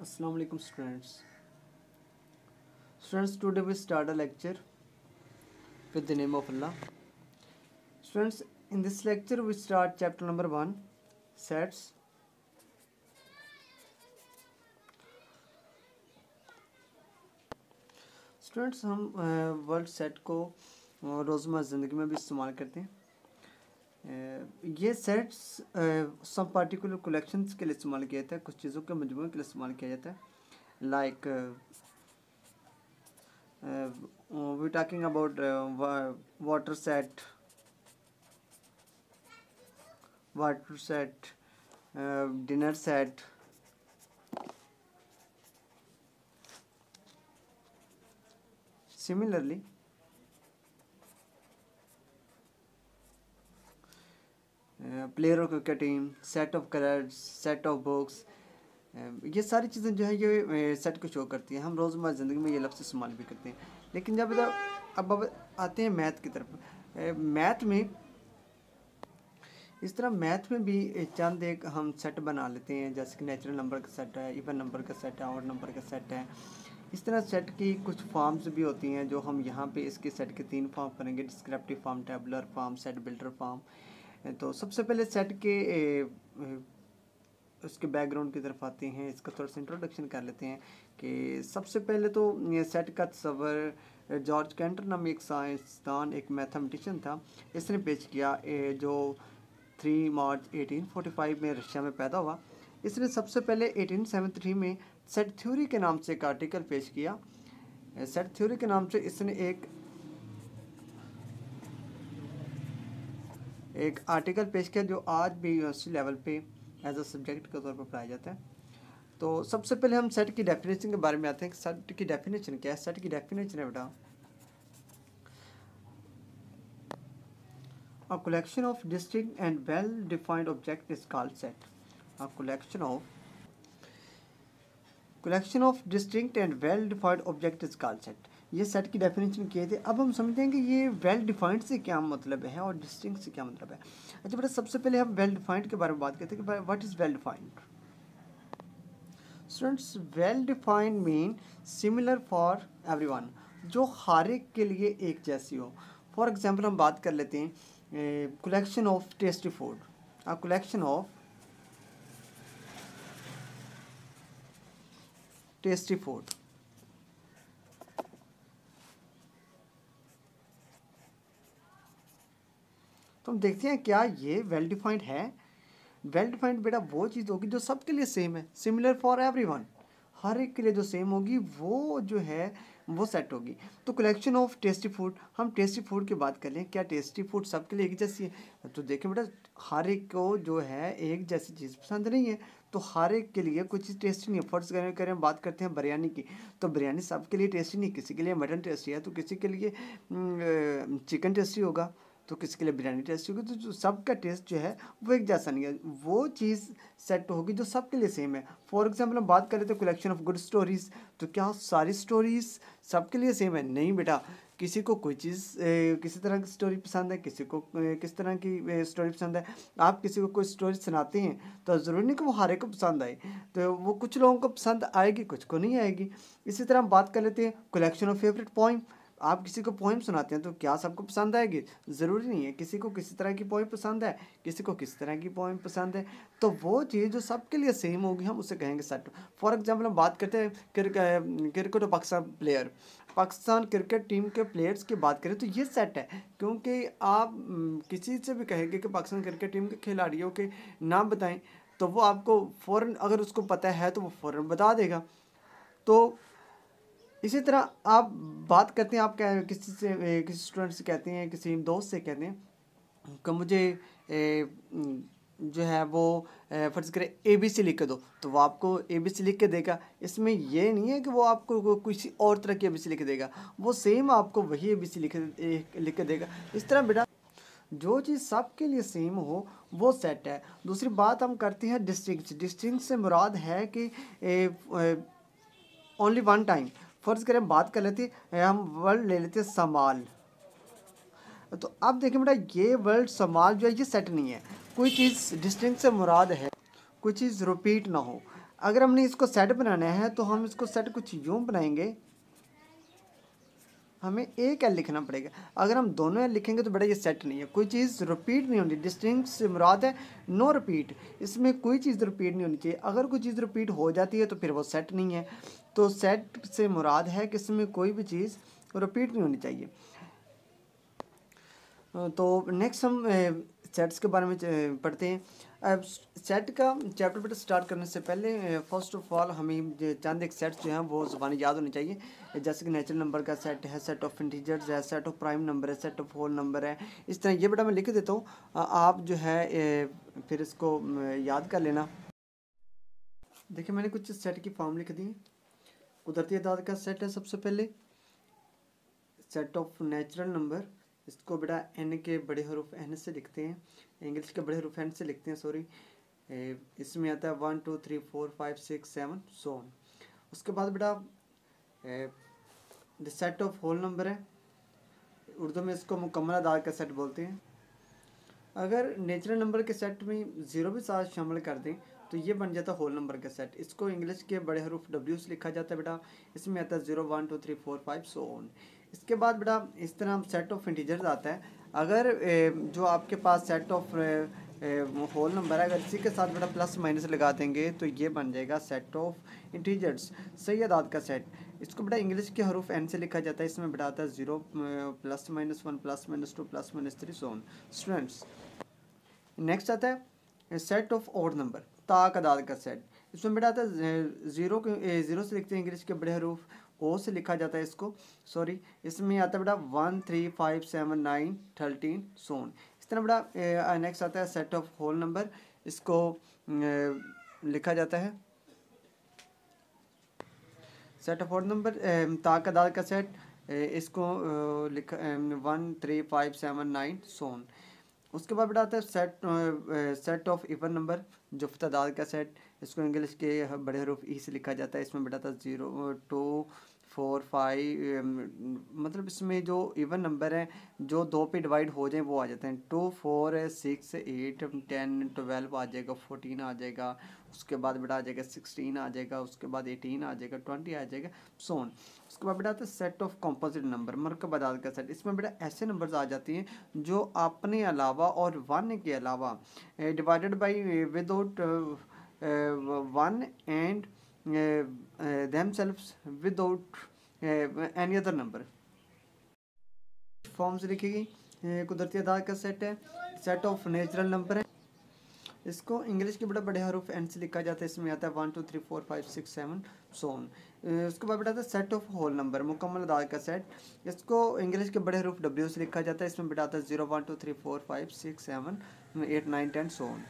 Assalamu alaikum students. Students, today we start a lecture with the name of Allah. Students, in this lecture we start chapter number 1, sets. Students हम word set को रोज़मर्रा ज़िंदगी में भी इस्तेमाल करते हैं। ये सेट्स सब पार्टिकुलर कलेक्शंस के लिए इस्तेमाल किया जाता है, कुछ चीज़ों के मजमूए के लिए इस्तेमाल किया जाता है। Like we talking about water set, dinner set, similarly player of cricket team, set of colours, set of books, ये सारी चीज़ें जो है ये सेट को शो करती हैं। हम रोज़मर्रा ज़िंदगी में ये लफ्ज़ इस्तेमाल भी करते हैं। लेकिन जब अब आते हैं मैथ की तरफ, मैथ में इस तरह मैथ में भी चंद एक हम सेट बना लेते हैं, जैसे कि नेचुरल नंबर का सेट है, इवन नंबर का सेट है, ऑड नंबर का सेट है। इस तरह सेट की कुछ फॉर्म्स भी होती हैं जो हम यहाँ पे इसके सेट के 3 फॉर्म करेंगे: descriptive form, tabular form, set builder form. तो सबसे पहले सेट के उसके बैकग्राउंड की तरफ आते हैं, इसका थोड़ा सा इंट्रोडक्शन कर लेते हैं कि सबसे पहले तो ये सेट का तस्वर जॉर्ज कैंटर नामी एक साइंसदान, एक मैथमेटिशियन था, इसने पेश किया, जो 3 मार्च 1845 में रशिया में पैदा हुआ। इसने सबसे पहले 1873 में सेट थ्योरी के नाम से एक आर्टिकल पेश किया। सेट थ्योरी के नाम से इसने एक आर्टिकल पेश किया जो आज भी यूनिवर्सिटी लेवल पे एज अ सब्जेक्ट के तौर पर पढ़ाया जाता है। तो सबसे पहले हम सेट की डेफिनेशन के बारे में आते हैं कि सेट की डेफिनेशन क्या है। सेट की डेफिनेशन है बेटा, a collection of distinct and well defined object is called set. A collection of distinct and well defined object is called set. ये सेट की डेफिनेशन किए थे। अब हम समझते हैं कि ये वेल डिफाइंड से क्या मतलब है और डिस्टिंक्ट से क्या मतलब है। अच्छा बेटा, सबसे पहले हम वेल डिफाइंड के बारे में बात करते हैं कि what is well defined. Students, well defined mean similar for everyone, जो हर एक के लिए एक जैसी हो। फॉर एग्जांपल हम बात कर लेते हैं collection of tasty food, a collection of tasty food. तो हम देखते हैं क्या ये वेल डिफाइंड है। वेल डिफाइंड बेटा वो चीज़ होगी जो सबके लिए सेम है, सिमिलर फॉर एवरीवन, हर एक के लिए जो सेम होगी वो जो है वो सेट होगी। तो कलेक्शन ऑफ टेस्टी फूड, हम टेस्टी फूड की बात कर लें, क्या टेस्टी फूड सबके लिए एक जैसी है? तो देखें बेटा, हर एक को जो है एक जैसी चीज़ पसंद नहीं है, तो हर एक के लिए कुछ चीज़ टेस्टी नहीं है। फर्ज करें बात करते हैं बिरयानी की, तो बिरयानी सबके लिए टेस्टी नहीं, किसी के लिए मटन टेस्टी है तो किसी के लिए चिकन टेस्टी होगा, तो किसी के लिए बिरयानी टेस्ट होगी। तो जो सबका टेस्ट जो है वो एक जैसा नहीं है, वो चीज़ सेट होगी जो सबके लिए सेम है। फॉर एग्जांपल हम बात करें तो कलेक्शन ऑफ गुड स्टोरीज़, तो क्या सारी स्टोरीज़ सबके लिए सेम है? नहीं बेटा, किसी को कोई चीज़ किसी तरह की स्टोरी पसंद है, किसी को किस तरह की स्टोरी पसंद है। आप किसी को कोई स्टोरी सुनाते हैं तो ज़रूरी नहीं कि वो हर एक को पसंद आए, तो वो कुछ लोगों को पसंद आएगी, कुछ को नहीं आएगी। इसी तरह हम बात कर लेते हैं कलेक्शन ऑफ फेवरेट पोइम, आप किसी को पोइम सुनाते हैं तो क्या सबको पसंद आएगी? ज़रूरी नहीं है, किसी को किसी तरह की पोइम पसंद है, किसी को किसी तरह की पोइम पसंद है। तो वो चीज़ जो सबके लिए सेम होगी हम उसे कहेंगे सेट। फॉर एग्जांपल हम बात करते हैं क्रिकेट और Pakistan player, Pakistan cricket team के प्लेयर्स की बात करें तो ये सेट है, क्योंकि आप किसी से भी कहेंगे कि पाकिस्तान क्रिकेट टीम के खिलाड़ियों के नाम बताएँ तो वो आपको फ़ौरन, अगर उसको पता है तो वो फ़ौरन बता देगा। तो इसी तरह आप बात करते हैं, आप क्या किसी से किसी स्टूडेंट से कहते हैं, किसी दोस्त से कहते हैं कि मुझे जो है वो फर्ज करें ABC लिख के दो, तो वो आपको ABC लिख के देगा। इसमें ये नहीं है कि वो आपको किसी और तरह की ABC लिख देगा, वो सेम आपको वही ABC लिख के देगा। इस तरह बेटा जो चीज़ सबके लिए सेम हो वो सेट है। दूसरी बात हम करते हैं डिस्टिंक्ट। डिस्टिंक्ट से मुराद है कि ओनली वन टाइम। फर्ज करें बात कर लेते हैं, हम वर्ड ले लेते हैं समाल, तो अब देखिए बेटा ये वर्ड समाल जो है ये सेट नहीं है। कोई चीज़ डिस्टिंक्ट से मुराद है कोई चीज़ रिपीट ना हो। अगर हमने इसको सेट बनाना है तो हम इसको सेट कुछ यूँ बनाएंगे, हमें एक एल लिखना पड़ेगा। अगर हम दोनों एल लिखेंगे तो बेटा ये सेट नहीं है, कोई चीज़ रिपीट नहीं होनी। डिस्टिंक्ट से मुराद है नो रिपीट, इसमें कोई चीज़ रिपीट नहीं होनी चाहिए। अगर कोई चीज़ रिपीट हो जाती है तो फिर वो सेट नहीं है। तो सेट से मुराद है कि इसमें कोई भी चीज़ रिपीट नहीं होनी चाहिए। तो नेक्स्ट हम सेट्स के बारे में पढ़ते हैं। अब सेट का चैप्टर बेटा स्टार्ट करने से पहले फर्स्ट ऑफ ऑल हमें चंद एक सेट्स जो हैं वो ज़बानी याद होनी चाहिए। जैसे कि नेचुरल नंबर का सेट है, सेट ऑफ इंटीजर्स है, सेट ऑफ प्राइम नंबर है, सेट ऑफ होल नंबर है। इस तरह ये बेटा मैं लिख देता हूँ, आप जो है फिर इसको याद कर लेना। देखिए मैंने कुछ सेट की फॉर्म लिख दी है। कुदरती अदाद का सेट है सबसे पहले, सेट ऑफ नेचुरल नंबर, इसको बेटा एन के बड़े हरूफ एन से लिखते हैं, इंग्लिश के बड़े हरूफ एन से लिखते हैं, सॉरी। इसमें आता है 1 2 3 4 5 6 7 सो ऑन। उसके बाद बेटा the set of whole number है, उर्दू में इसको मुकम्मल अदाद का सेट बोलते हैं। अगर नेचुरल नंबर के सेट में ज़ीरो भी साथ शामिल कर दें तो ये बन जाता है होल नंबर का सेट। इसको इंग्लिश के बड़े हरूफ डब्ल्यू से लिखा जाता है बेटा। इसमें आता है 0 1 2 3 4 5 सो ऑन। इसके बाद बेटा इस तरह सेट ऑफ इंटीजर्स आता है। अगर जो आपके पास सेट ऑफ होल नंबर है, अगर इसी के साथ बेटा प्लस माइनस लगा देंगे तो ये बन जाएगा सेट ऑफ इंटीजर्स, सही अदाद का सेट। इसको बेटा इंग्लिश के हरूफ एन से लिखा जाता है। इसमें बेटा आता है 0 plus minus 1 plus minus 2 plus minus 3 so on. Students next आता है सेट ऑफ ऑड नंबर, ताक अदाद का सेट। इसमें बेटा आता है ज़ीरो से लिखते हैं, इंग्लिश के बड़े हरूफ ओ से लिखा जाता है इसको, सॉरी। इसमें आता है बेटा 1 3 5 7 9 13 सोन। इस तरह बेटा नेक्स्ट आता है सेट ऑफ होल नंबर, इसको लिखा जाता है सेट ऑफ होल नंबर ताक अदाद का सेट। इसको लिखा 1 3 5 7 9 सोन। उसके बाद बेटा आता है सेट ऑफ इवन नंबर, जुफ्त तादाद का सेट। इसको इंग्लिश के बड़े हरूफ ई से लिखा जाता है। इसमें बेटा आता है 0 2 4 5, मतलब इसमें जो इवन नंबर हैं जो 2 पे डिवाइड हो जाएं वो आ जाते हैं। 2 4 6 8 10 12 आ जाएगा, 14 आ जाएगा, उसके बाद बेटा आ जाएगा 16 आ जाएगा, उसके बाद 18 आ जाएगा, 20 आ जाएगा, सोन। उसके बाद बेटा आता है सेट ऑफ कंपोजिट नंबर, मरकब अदाद का सेट। इसमें बेटा ऐसे नंबर्स आ जाती हैं जो अपने अलावा और 1 के अलावा divided by without 1 and themselves without any other number। Form से लिखी गई कुदरती अदाद का सेट है, सेट ऑफ नेचुरल नंबर है। इसको इंग्लिश के बड़े बड़े हरूफ एन से लिखा जाता है। इसमें आता है 1 2 3 4 5 6 7 सो ऑन। उसके बाद बेटा आता है सेट ऑफ होल नंबर, मुकम्मल अदाद का सेट। इसको इंग्लिश के बड़े हरूफ डब्ल्यू से लिखा जाता है। इसमें बेटा आता है 0 1 2 3 4 5 6 7 8 9 10 सो ऑन।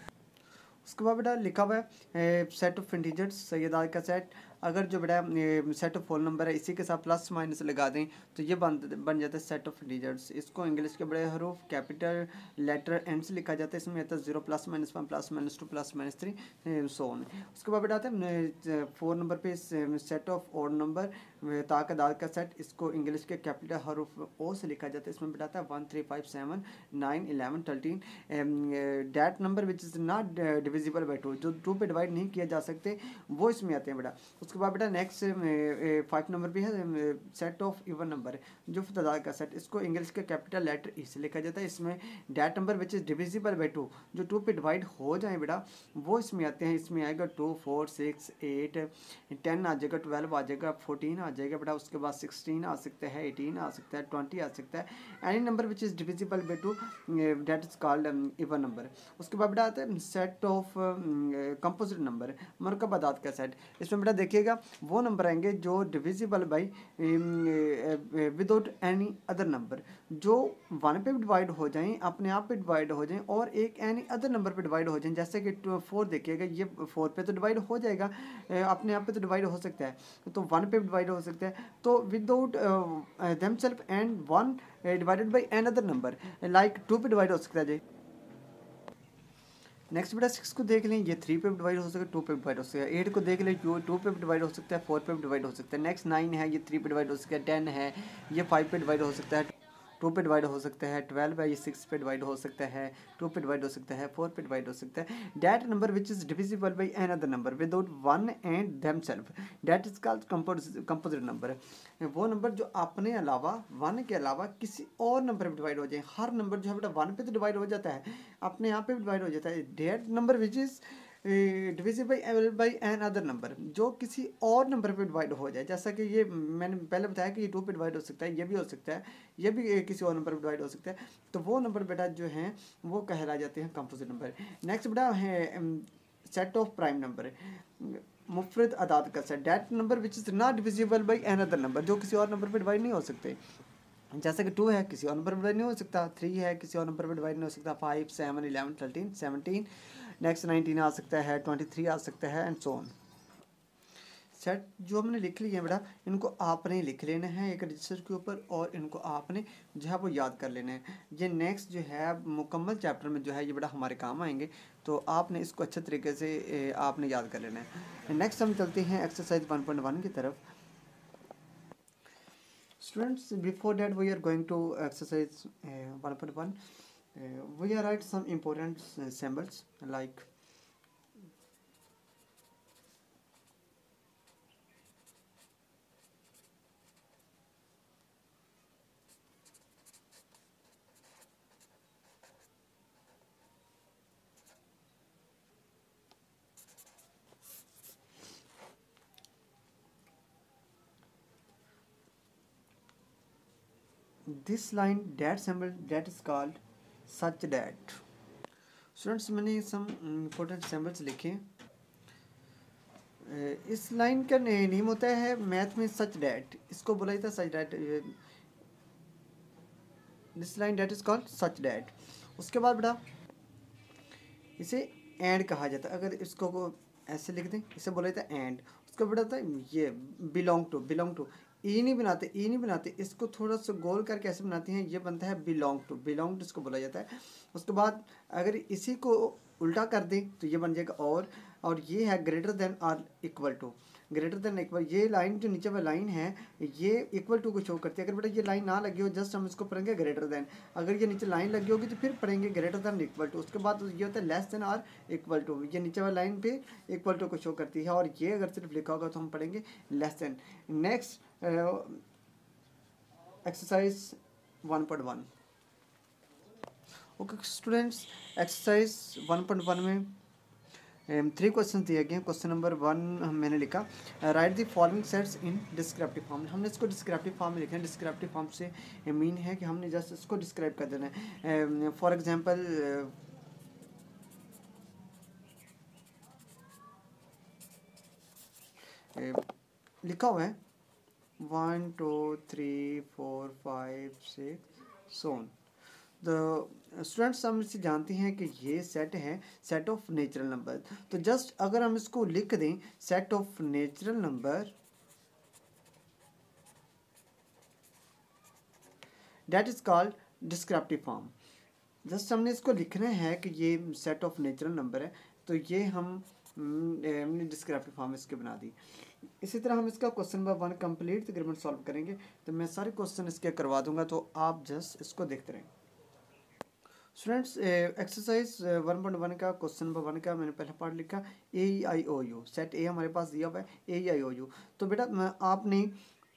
उसके बाद बेटा लिखा हुआ है सेट ऑफ इंटीजर्स, सही अदाद का सेट। अगर जो बेटा सेट ऑफ होल नंबर है इसी के साथ प्लस माइनस लगा दें तो ये बन जाता है सेट ऑफ इंटीजर्स। इसको इंग्लिश के बड़े हरूफ कैपिटल लेटर एन से लिखा जाता है। इसमें आता है 0 plus minus 1 plus minus 2 plus minus 3 so on. उसके बाद बेटा आता है 4 नंबर पे सेट ऑफ ऑड नंबर, ताक अदाद का सेट। इसको इंग्लिश के कैपिटल हरूफ ओ से लिखा जाता है। इसमें बेटा आता है 1 3 5 7 9 11 13 that number which is not divisible by 2, जो 2 पे डिवाइड नहीं किया जा सकते वो इसमें आते हैं बेटा। उसके बाद बेटा नेक्स्ट 5 नंबर पे है सेट ऑफ इवन नंबर, जो तादाद का सेट। इसको इंग्लिश के कैपिटल लेटर ई से लिखा जाता है। इसमें that number which is divisible by 2, जो 2 पे डिवाइड हो जाए बेटा वो इसमें आते हैं। इसमें आएगा 2 4 6 8 10 आ जाएगा, 12 आ जाएगा, 14 आ जाएगा बेटा। उसके बाद 16 आ सकता है, 18 आ सकता है, 20 आ सकता है। Any number which is divisible by 2 that is called even number. उसके बाद बेटा आता है सेट ऑफ कंपोजिट नंबर, मरकब अदाद का सेट। इसमें बेटा देखिएगा वो नंबर आएंगे जो divisible by without any other number, जो 1 पे डिवाइड हो जाएं, अपने आप पे डिवाइड हो जाएं और एक एनी अदर नंबर पे डिवाइड हो जाएं। जैसे कि 4 देखिएगा, ये 4 पे तो डिवाइड हो जाएगा, अपने आप पे तो डिवाइड हो सकता है, तो 1 पे डिवाइड हो सकता है, तो without themself and 1 divided by an other number like 2 पे डिवाइड हो सकता है जी। नेक्स्ट बेटा 6 को देख लें, ये 3 पे डिवाइड हो सकता है, 2 पे डिवाइड हो सकता है। 8 को देख लें, 2 पे डिवाइड हो सकता है, 4 पे डिवाइड हो सकता है। नेक्स्ट 9 है, ये 3 पे डिवाइड हो सकता है। 10 है, ये 5 पे डिवाइड हो सकता है। 2 पे डिवाइड हो सकता है, 12 बाई 6 पे डिवाइड हो सकता है, 2 पे डिवाइड हो सकता है, 4 पे डिवाइड हो सकता है। That number which is divisible by an other number without one and themself, that is called composite number. वो नंबर जो अपने अलावा, वन के अलावा किसी और नंबर पे डिवाइड हो जाए। हर नंबर जो है बेटा वन पे तो डिवाइड हो जाता है, अपने आप पे भी डिवाइड हो जाता है। That number which is divisible by an other number, जो किसी और नंबर पे डिवाइड हो जाए। जैसा कि ये मैंने पहले बताया कि ये 2 पे डिवाइड हो सकता है, ये भी हो सकता है, ये भी किसी और नंबर पे डिवाइड हो सकता है। तो वो नंबर बेटा जो हैं वो कहला जाते हैं कंपोजिट नंबर। नेक्स्ट बेटा है सेट ऑफ प्राइम नंबर, मुफरद अदाद का set. That number which is not divisible by an other number, जो किसी और नंबर पे डिवाइड नहीं हो सकते। जैसे कि 2 है किसी और नंबर पर डिवाइड नहीं हो सकता, 3 है किसी और नंबर पर डिवाइड नहीं हो सकता, 5, 7, 11, 13, 17, नेक्स्ट 19 आ सकता है, 23 आ सकता है, एंड सो ऑन। सेट जो हमने लिख लिए हैं बेटा, इनको आपने लिख लेना है एक रजिस्टर के ऊपर, और इनको आपने जो है वो याद कर लेना है। ये नेक्स्ट जो है मुकम्मल चैप्टर में जो है ये बेटा हमारे काम आएंगे, तो आपने इसको अच्छे तरीके से आपने याद कर लेना है। नेक्स्ट हम चलते हैं एक्सरसाइज 1.1 की तरफ। Students, before that we are going to exercise 1.1. We are write some important symbols like this line, that symbol, that is called such that. Students, मैंने some important symbols लिखे। इस लाइन का name होता है math में such that, इसको बोला जाता है such that. This line that is called such that. उसके बाद बेटा इसे एंड कहा जाता है। अगर इसको को ऐसे लिख दें, इसे बोला जाता है एंड। उसका बेटा होता है ये बिलोंग टू। ई नहीं बनाते, इसको थोड़ा सा गोल करके ऐसे बनाते हैं, ये बनता है बिलोंग टू इसको बोला जाता है। उसके बाद अगर इसी को उल्टा कर दें तो ये बन जाएगा और ये है ग्रेटर देन और इक्वल टू। ये लाइन जो नीचे वाली लाइन है ये इक्वल टू को शो करती है। अगर बेटा ये लाइन ना लगी हो, जस्ट हम इसको पढ़ेंगे ग्रेटर देन। अगर ये नीचे लाइन लगी होगी तो फिर पढ़ेंगे ग्रेटर देन इक्वल टू। उसके बाद ये होता है लेस देन और इक्वल टू। ये नीचे वाली लाइन पे इक्वल टू को शो करती है, और ये अगर सिर्फ लिखा होगा तो हम पढ़ेंगे less than. Next exercise 1.1। Okay students, exercise 1.1 में 3 क्वेश्चन दिए गए हैं। क्वेश्चन नंबर 1 मैंने लिखा, right the following sets in descriptive form. हमने इसको डिस्क्रिप्टिव फॉर्म में लिखा है। डिस्क्रिप्टिव फॉर्म से मीन है कि हमने जस्ट इसको डिस्क्राइब कर देना है। फॉर एग्जांपल लिखा हुआ है 1 2 3 4 5 6 सो ऑन। द स्टूडेंट्स हम इसे जानते हैं कि ये सेट है सेट ऑफ नेचुरल नंबर। तो जस्ट अगर हम इसको लिख दें set of natural number that is called descriptive form. Just हमने इसको लिखना है कि ये सेट ऑफ नेचुरल नंबर है, तो ये हमने डिस्क्रिप्टिव फॉर्म इसके बना दी। इसी तरह हम इसका क्वेश्चन नंबर 1 कंप्लीट तकरीबन सॉल्व करेंगे। तो मैं सारे क्वेश्चन इसके करवा दूंगा, तो आप जस्ट इसको देखते रहें। स्टूडेंट्स, एक्सरसाइज 1.1 का क्वेश्चन नंबर 1 का मैंने पहला पार्ट लिखा AEIOU। सेट ए हमारे पास दिया हुआ है AEIOU। तो बेटा आपने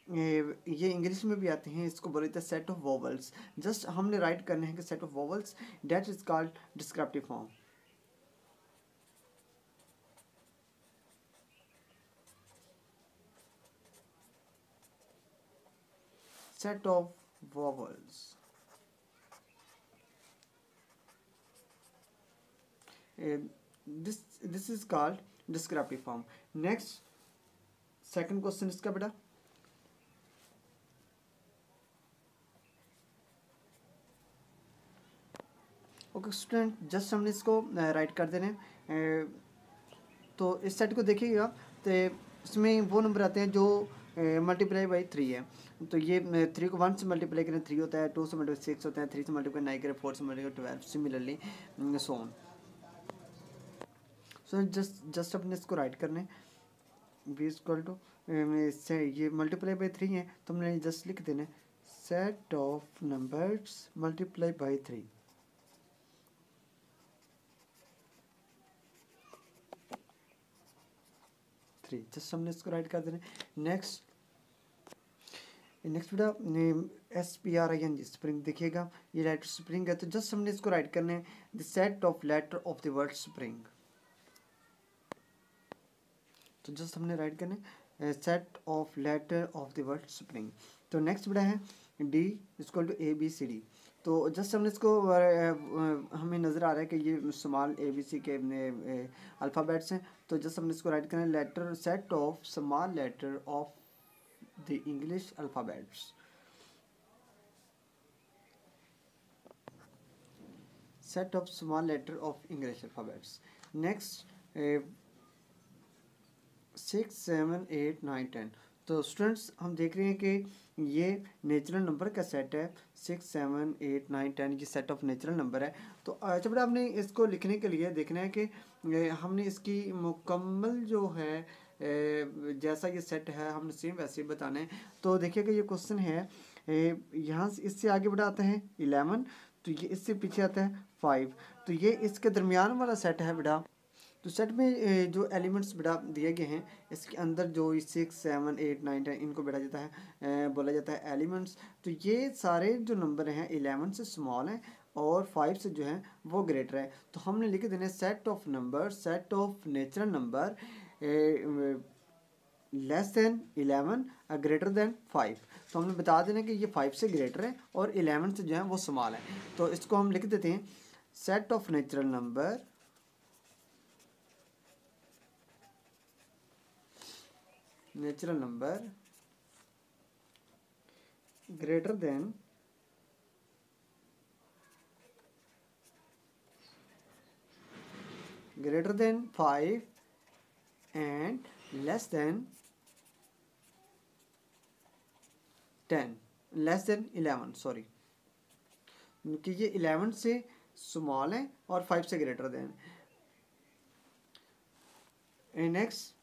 ये इंग्लिश में भी आते हैं, इसको बोले थे सेट ऑफ वोवल्स। जस्ट हमने राइट करने हैं कि set of vowels that is called descriptive form. Set of vowels this is called descriptive form. Next, second question इसका बेटा ओके स्टूडेंट, जस्ट हमने इसको राइट कर देने। तो इस सेट को देखिएगा तो इसमें वो नंबर आते हैं जो मल्टीप्लाई बाई 3 है। तो ये 3 को 1 से मल्टीप्लाई करें 3 होता है, 2 से मल्टीप्लाई 6 होता है, 3 से मल्टीप्लाई 9 करें 4 से multiply 12, similarly so on. So just अपने इसको राइट करने बी इक्वल टू इससे ये मल्टीप्लाई बाई 3 है तो हमने जस्ट लिख देना set of numbers multiply by 3. Just हमने इसको राइट कर देना। नेक्स्ट बेटा SPRING स्प्रिंग देखिएगा, ये लेटर स्प्रिंग है, तो जस्ट हमने इसको राइट करना है the set of letter of the word spring. तो जस्ट हमने राइट करना है set of letter of the word spring. तो नेक्स्ट बेटा है D इक्वल टू ABCD। तो जस्ट हमने इसको हमें नज़र आ रहा है कि ये स्मॉल ABC के अल्फ़ाबेट्स हैं, तो जस्ट हमने इसको राइट करना है letter set of small letter of the English alphabets. Set of small letter of English alphabets. Next 6, 7, 8, 9, 10। तो स्टूडेंट्स हम देख रहे हैं कि ये नेचुरल नंबर का सेट है। 6, 7, 8, 9, 10 ये सेट ऑफ नेचुरल नंबर है। तो अच्छा बेटा हमने इसको लिखने के लिए देखना है कि हमने इसकी मुकम्मल जो है जैसा ये सेट है हमने सेम वैसे ही बताना है। तो देखिए कि ये क्वेश्चन है, यहाँ से इससे आगे बढ़ा आता है 11, तो ये इससे पीछे आता है 5, तो ये इसके दरमियान वाला सेट है बेटा। तो सेट में जो एलिमेंट्स बेटा दिए गए हैं, इसके अंदर जो 6, 7, 8, 9, 10 इनको बेटा जाता है बोला जाता है एलिमेंट्स। तो ये सारे जो नंबर हैं 11 से स्मॉल हैं और 5 से जो है वो ग्रेटर है। तो हमने लिख देना set of number, set of natural number less than 11 greater than 5। तो हमने बता देना कि ये 5 से ग्रेटर है और 11 से जो है वो स्मॉल है। तो इसको हम लिख देते हैं set of natural number greater than greater than 5 and less than 10 less than 11 sorry, कि ये 11 से स्मॉल है और 5 से ग्रेटर देन। नेक्स्ट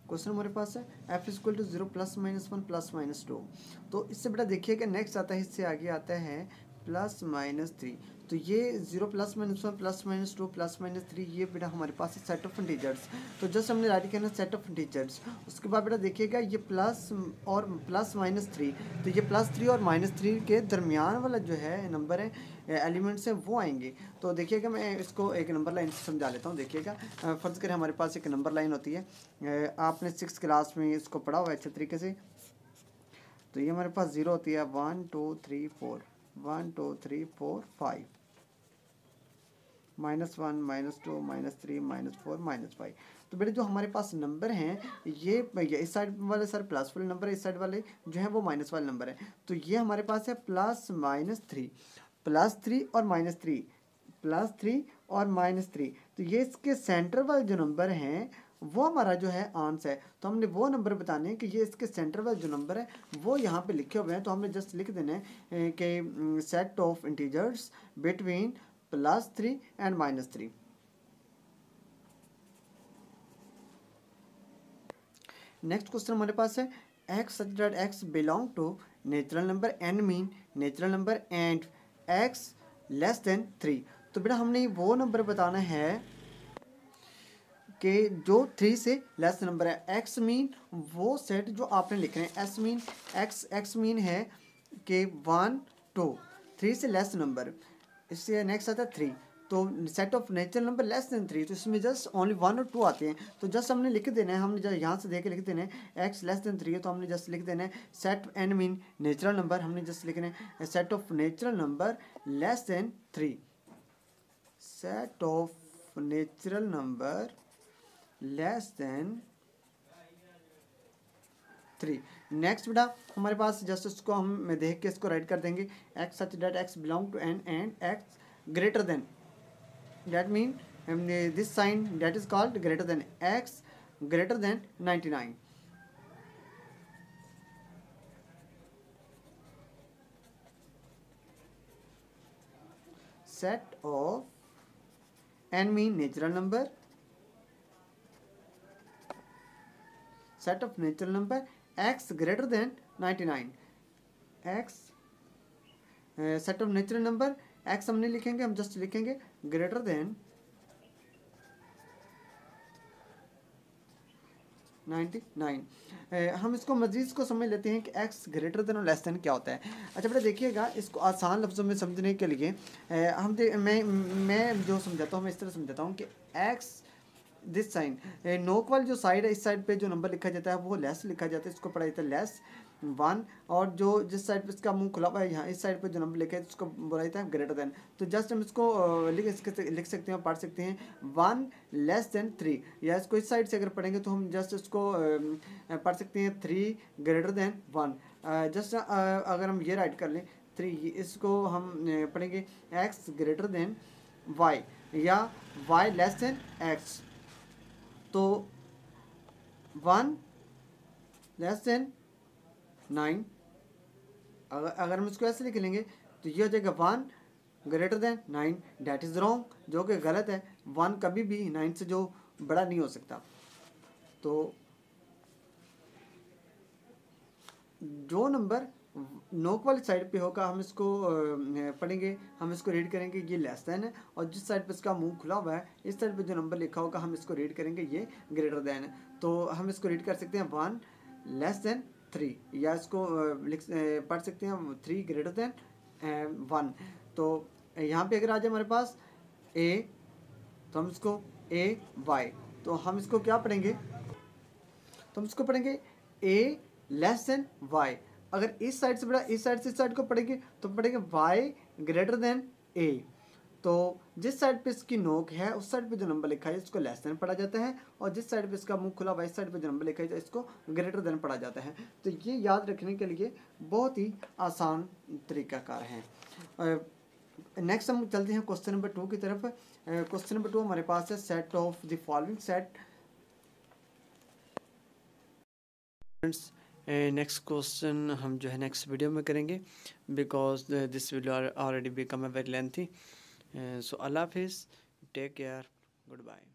क्वेश्चन हमारे पास है f इक्वल टू 0 +-1 +-2। तो इससे बेटा देखिए कि नेक्स्ट आता है, इससे आगे आता है +-3। तो ये 0 +-1 +-2 +-3 ये बेटा हमारे पास है सेट ऑफ इंटीजर्स। तो जस्ट हमने राइट करना सेट ऑफ इंटीजर्स। उसके बाद बेटा देखिएगा ये प्लस और +-3, तो ये +3 और -3 के दरमियान वाला जो है नंबर है एलिमेंट्स हैं वो आएंगे। तो देखिएगा मैं इसको एक नंबर लाइन से समझा लेता हूँ। देखिएगा फ़र्ज़ करें हमारे पास एक नंबर लाइन होती है, आपने 6th क्लास में इसको पढ़ा हुआ है अच्छे तरीके से। तो ये हमारे पास 0 होती है 1 2 3 4 1 2 3 4 5 -1 -2 -3 -4 -5। तो बेटे जो हमारे पास नंबर हैं ये इस साइड वाले सर प्लस वाले नंबर है, इस साइड वाले जो है वो माइनस वाले नंबर है। तो ये हमारे पास है +-3 +3 और -3 +3 और -3। तो ये इसके सेंटर वाले जो नंबर हैं वो हमारा जो है आंसर है। तो हमने वो नंबर बताने हैं कि ये इसके सेंटर वाले जो नंबर है वो यहाँ पे लिखे हुए हैं। तो हमने जस्ट लिख देना है कि set of integers between +3 and -3। Next question हमारे पास है x such that x belong to natural number n mean natural number and x less than 3। तो बेटा हमने वो नंबर बताना है कि जो 3 से लेस नंबर है। x मीन वो सेट जो आपने लिखना है, s मीन x मीन है कि 1 2 3 से लेस नंबर। इससे नेक्स्ट आता है 3। तो set of natural number less than 3, तो इसमें जस्ट ओनली 1 और 2 आते हैं। तो जस्ट हमने लिख देना है, हमने यहाँ से देख के लिख देना है x लेस देन 3 है, तो हमने जस्ट लिख देना है set n mean natural number, हमने जस्ट लिखना है set of natural number less than 3। Set of natural number less than 3। Next बेटा हमारे पास जस्ट इसको हम देख के इसको राइट कर देंगे x such that x belong to n and x greater than, that mean this sign that is called greater than x greater than 99। set of n mean natural number, set of natural number x greater than 99, x set of natural number, x हम नहीं लिखेंगे, हम just लिखेंगे greater than 99। हम इसको मजीद इसको समझ लेते हैं कि एक्स ग्रेटर देन और लेस देन क्या होता है। अच्छा बेटा देखिएगा, इसको आसान लफ्ज़ों में समझने के लिए मैं जो समझाता हूँ, मैं इस तरह समझाता हूँ कि एक्स दिस साइन, नोक वाली जो साइड है, इस साइड पे जो नंबर लिखा जाता है वो लेस लिखा जाता है, इसको पढ़ा जाता है लेस 1। और जो जिस साइड पे इसका मुंह खुला हुआ है, यहाँ इस साइड पे जो नंबर लिखा है उसको बोला जाता है ग्रेटर देन। तो जस्ट हम इसको लिख सकते हैं, पढ़ सकते हैं 1 लेस देन 3, या इसको इस साइड से अगर पढ़ेंगे तो हम जस्ट इसको पढ़ सकते हैं 3 ग्रेटर देन 1। जस्ट अगर हम ये राइट कर लें 3, इसको हम पढ़ेंगे एक्स ग्रेटर देन वाई, या वाई लेस देन एक्स। तो 1 लेस देन 9, अगर हम इसको ऐसे लिख लेंगे तो ये हो जाएगा 1 greater than 9, that is wrong, जो कि गलत है। 1 कभी भी 9 से जो बड़ा नहीं हो सकता। तो जो नंबर नोक वाली साइड पे होगा हम इसको पढ़ेंगे, हम इसको रीड करेंगे ये लेस देन है, और जिस साइड पे इसका मुंह खुला हुआ है इस साइड पे जो नंबर लिखा होगा हम इसको रीड करेंगे ये ग्रेटर देन है। तो हम इसको रीड कर सकते हैं 1 लेस देन 3, या इसको पढ़ सकते हैं 3 ग्रेटर देन 1। तो यहाँ पे अगर आ जाए हमारे पास ए, तो हम इसको ए वाई, तो हम इसको क्या पढ़ेंगे, तो हम इसको पढ़ेंगे ए लेस देन वाई। अगर इस साइड से बड़ा इस साइड से इस साइड को पढ़ेंगे तो पढ़ेंगे वाई ग्रेटर देन ए। तो जिस साइड पे इसकी नोक है उस साइड पे जो नंबर लिखा है इसको लेस देन पढ़ा जाता है, और जिस साइड पे इसका मुंह खुला हुआ है इस साइड पे जो नंबर लिखा है इसको ग्रेटर देन पढ़ा जाता है। तो ये याद रखने के लिए बहुत ही आसान तरीकाकार है। नेक्स्ट हम चलते हैं क्वेश्चन नंबर 2 की तरफ। क्वेश्चन नंबर 2 हमारे पास है set of the following set. Friends next question हम जो है नेक्स्ट वीडियो में करेंगे, because this video already become a very lengthy. So अल्लाह हाफिज़, टेक केयर, गुड बाय।